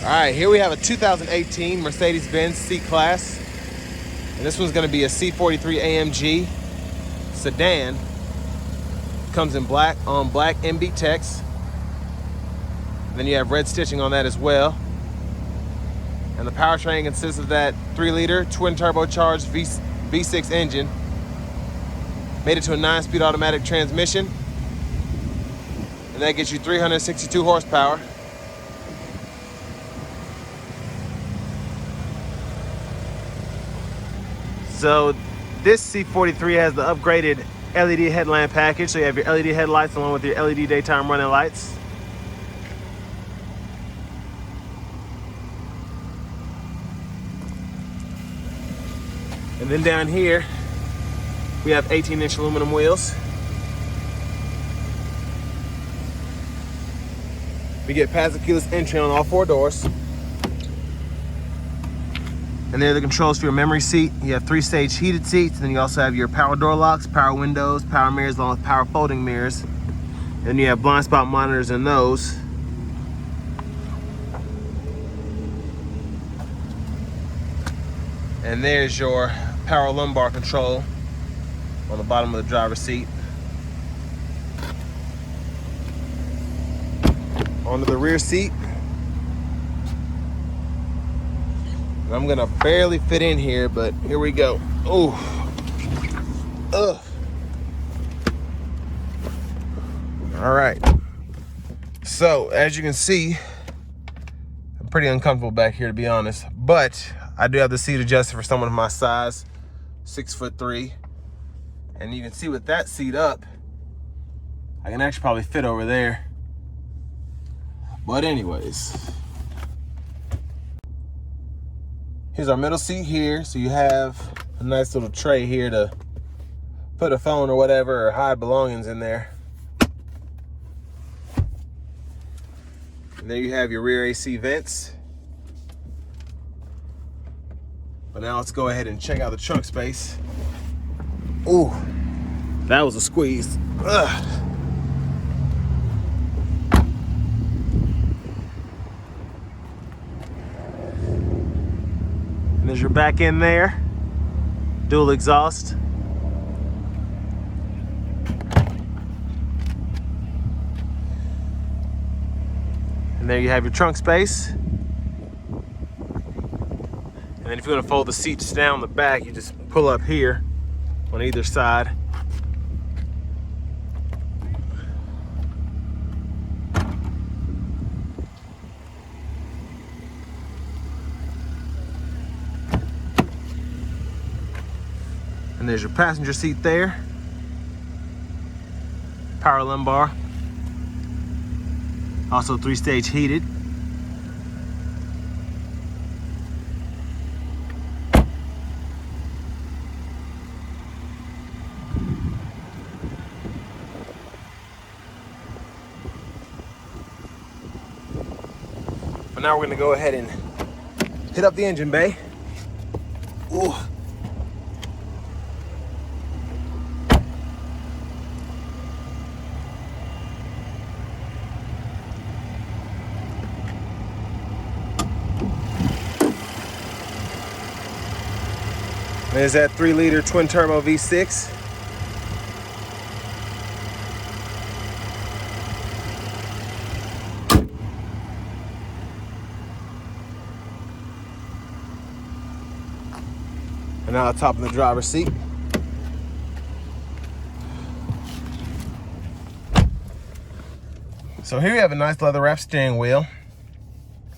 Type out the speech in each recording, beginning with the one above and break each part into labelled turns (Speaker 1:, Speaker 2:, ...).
Speaker 1: All right, here we have a 2018 Mercedes-Benz C-Class. And this one's gonna be a C43 AMG Sedan. Comes in black on black MB-tex. Then you have red stitching on that as well. And the powertrain consists of that 3-liter twin turbocharged V6 engine. Made it to a 9-speed automatic transmission. And that gets you 362 horsepower. So this C43 has the upgraded LED headlamp package. So you have your LED headlights along with your LED daytime running lights. And then down here, we have 18-inch aluminum wheels. We get passive keyless entry on all 4 doors. And there are the controls for your memory seat. You have 3-stage heated seats, and then you also have your power door locks, power windows, power mirrors, along with power folding mirrors. And you have blind spot monitors in those. And there's your power lumbar control on the bottom of the driver's seat. Onto the rear seat. I'm gonna barely fit in here, but here we go. Oh, ugh. All right. So as you can see, I'm pretty uncomfortable back here, to be honest, but I do have the seat adjusted for someone of my size, 6'3", and you can see with that seat up, I can actually probably fit over there. But anyways. Here's our middle seat here. So you have a nice little tray here to put a phone or whatever or hide belongings in there. And there you have your rear AC vents. But now let's go ahead and check out the trunk space. Ooh, that was a squeeze. Ugh. There's your back end there, dual exhaust. And there you have your trunk space. And then if you want to fold the seats down in the back, you just pull up here on either side. And there's your passenger seat there. Power lumbar. Also 3-stage heated. But now we're gonna go ahead and hit up the engine bay. Ooh. There's that 3-liter twin turbo V6. And now top of the driver's seat. So here you have a nice leather wrap steering wheel.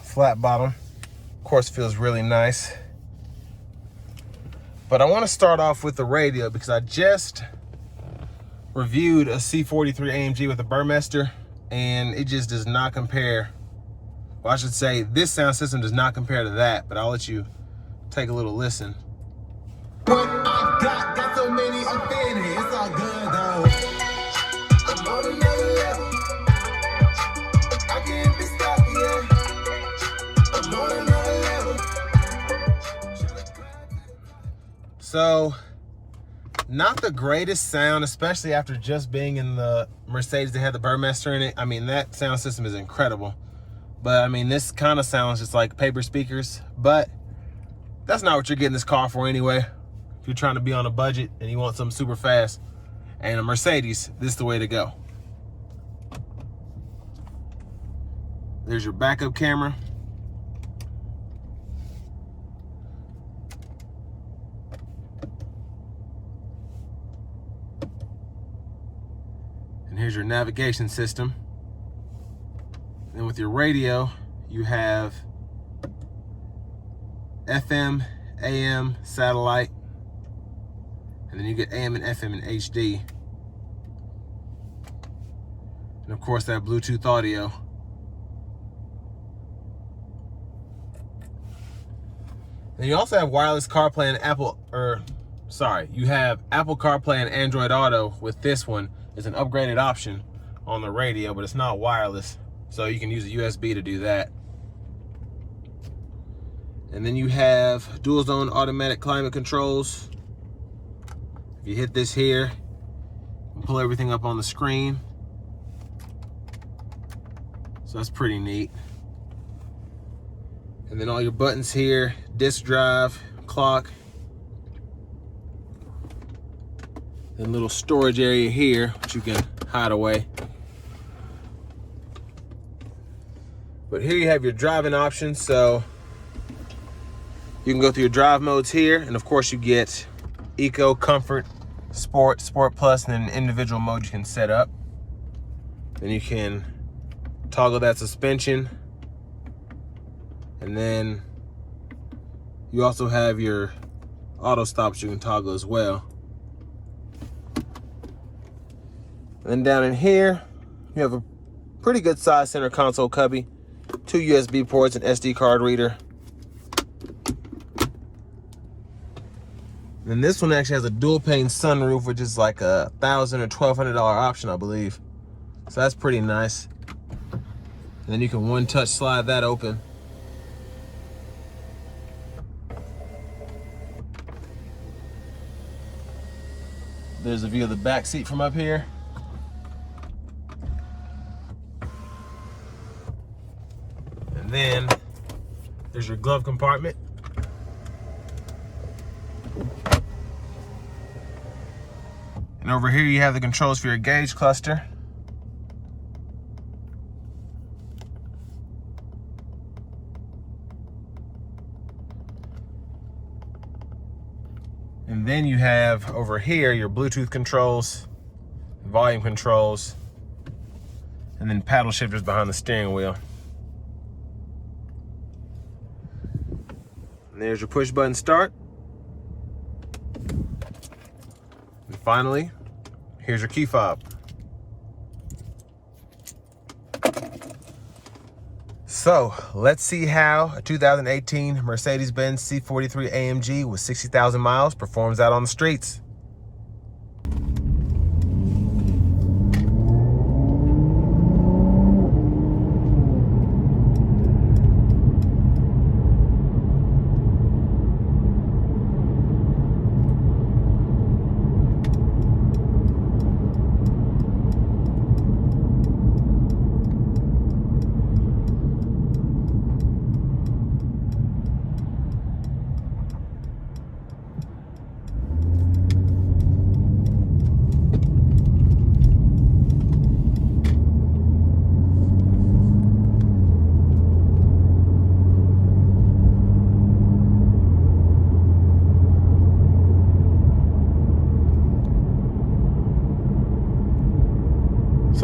Speaker 1: Flat bottom. Of course, feels really nice. But I want to start off with the radio because I just reviewed a C43 AMG with a Burmester and it just does not compare. Well, I should say this sound system does not compare to that, but I'll let you take a little listen.
Speaker 2: What I got so many infinity, it's all good though. I'm on another level. I can't be stopped yet. I'm on another level.
Speaker 1: So, not the greatest sound, especially after just being in the Mercedes that had the Burmester in it. I mean, that sound system is incredible. But I mean, this kind of sounds just like paper speakers, but that's not what you're getting this car for anyway. If you're trying to be on a budget and you want something super fast and a Mercedes, this is the way to go. There's your backup camera. And here's your navigation system. And with your radio, you have FM, AM, satellite, and then you get AM and FM in HD. And of course that Bluetooth audio. And you also have wireless CarPlay and you have Apple CarPlay and Android Auto. With this one, it's an upgraded option on the radio, but it's not wireless. So you can use a USB to do that. And then you have dual zone automatic climate controls. If you hit this here, you pull everything up on the screen. So that's pretty neat. And then all your buttons here, disk drive, clock. Then little storage area here, which you can hide away. But here you have your driving options. So you can go through your drive modes here. And of course you get Eco, Comfort, Sport, Sport Plus, and then an individual mode you can set up. Then you can toggle that suspension. And then you also have your auto stops you can toggle as well. And then down in here, you have a pretty good size center console cubby, 2 USB ports, an SD card reader. And then this one actually has a dual pane sunroof, which is like a $1,000 or $1,200 option, I believe. So that's pretty nice. And then you can one touch slide that open. There's a view of the back seat from up here. And then there's your glove compartment. And over here you have the controls for your gauge cluster. And then you have over here your Bluetooth controls, volume controls, and then paddle shifters behind the steering wheel. And there's your push button start. And finally, here's your key fob. So let's see how a 2018 Mercedes-Benz C43 AMG with 60,000 miles performs out on the streets.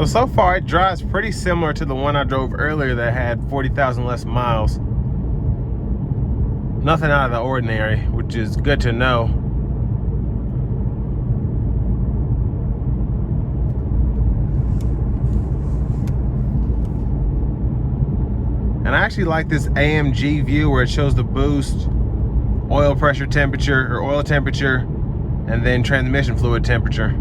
Speaker 1: So far it drives pretty similar to the one I drove earlier that had 40,000 less miles. Nothing out of the ordinary, which is good to know. And I actually like this AMG view where it shows the boost, oil pressure temperature, or oil temperature, and then transmission fluid temperature.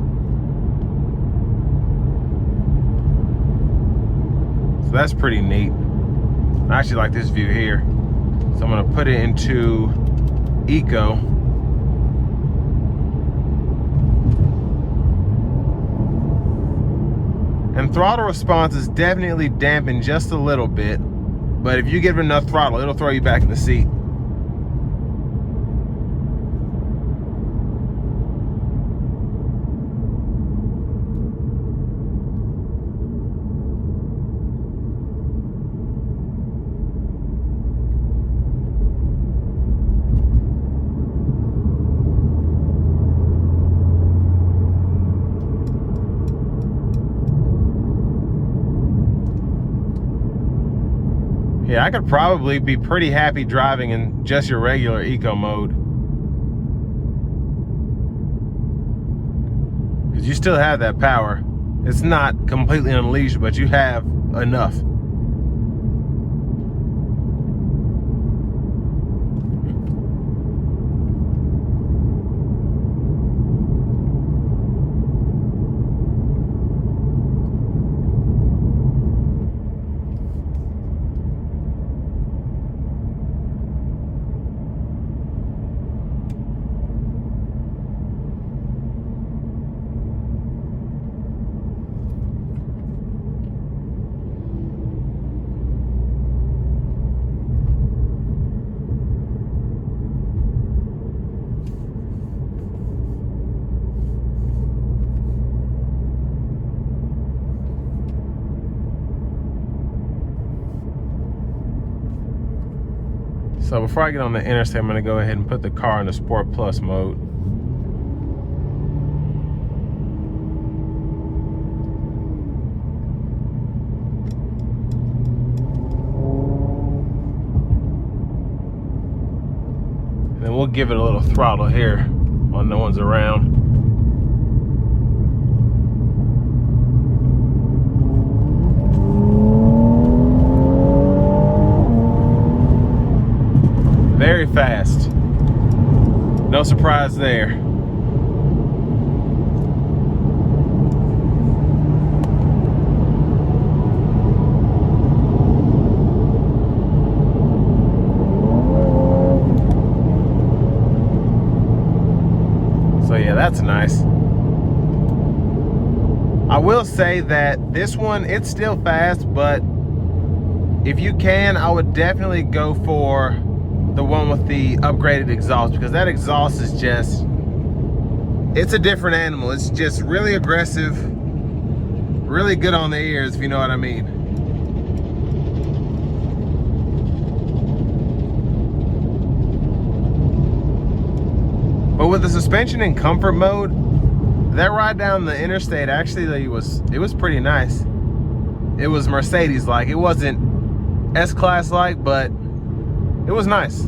Speaker 1: So that's pretty neat. I actually like this view here. So I'm gonna put it into Eco. And throttle response is definitely dampened just a little bit. but if you give it enough throttle, it'll throw you back in the seat. Yeah, I could probably be pretty happy driving in just your regular eco mode, because you still have that power. It's not completely unleashed, but you have enough. So before I get on the interstate, I'm gonna go ahead and put the car in the Sport Plus mode. And then we'll give it a little throttle here while no one's around. Very fast. No surprise there. So yeah, that's nice. I will say that this one, it's still fast, but if you can, I would definitely go for the one with the upgraded exhaust, because that exhaust is just, it's a different animal. It's just really aggressive, really good on the ears, if you know what I mean. But with the suspension in comfort mode, that ride down the interstate actually was pretty nice. It was Mercedes-like. It wasn't S-Class-like, but it was nice.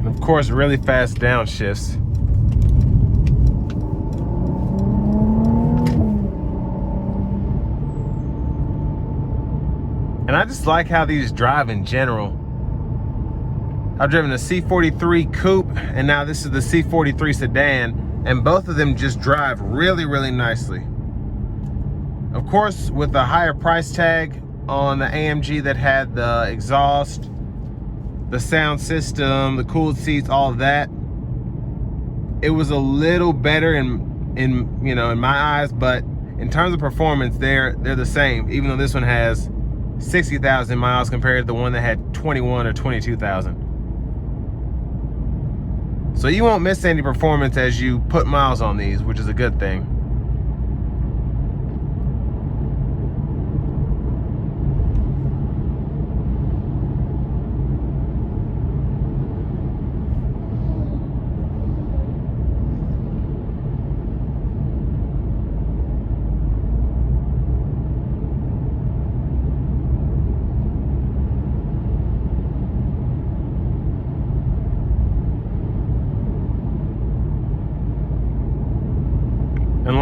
Speaker 1: Of course, really fast downshifts. And I just like how these drive in general. I've driven a C43 coupe, and now this is the C43 sedan, and both of them just drive really, really nicely. Of course, with the higher price tag on the AMG that had the exhaust, the sound system, the cooled seats, all of that, it was a little better in you know, in my eyes, but in terms of performance, they're the same, even though this one has 60,000 miles compared to the one that had 21 or 22,000. So you won't miss any performance as you put miles on these, which is a good thing.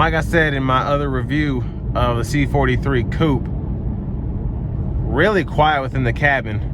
Speaker 1: like I said in my other review of the C43 Coupe, really quiet within the cabin.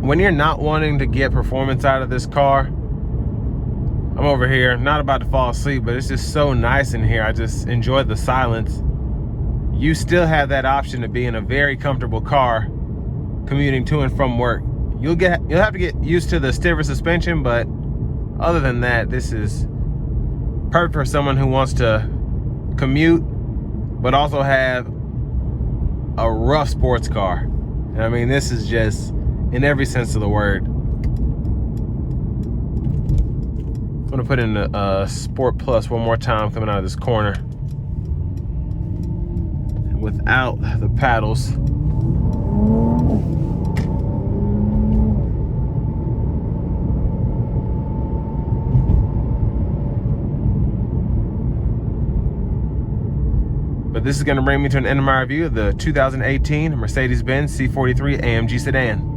Speaker 1: When you're not wanting to get performance out of this car, I'm over here, not about to fall asleep, but it's just so nice in here. I just enjoy the silence. You still have that option to be in a very comfortable car commuting to and from work. You'll have to get used to the stiffer suspension, but other than that, this is perfect for someone who wants to commute, but also have a rough sports car. And I mean, this is just, in every sense of the word. I'm gonna put in the Sport Plus one more time coming out of this corner. Without the paddles. But this is gonna bring me to an end of my review of the 2018 Mercedes-Benz C43 AMG Sedan.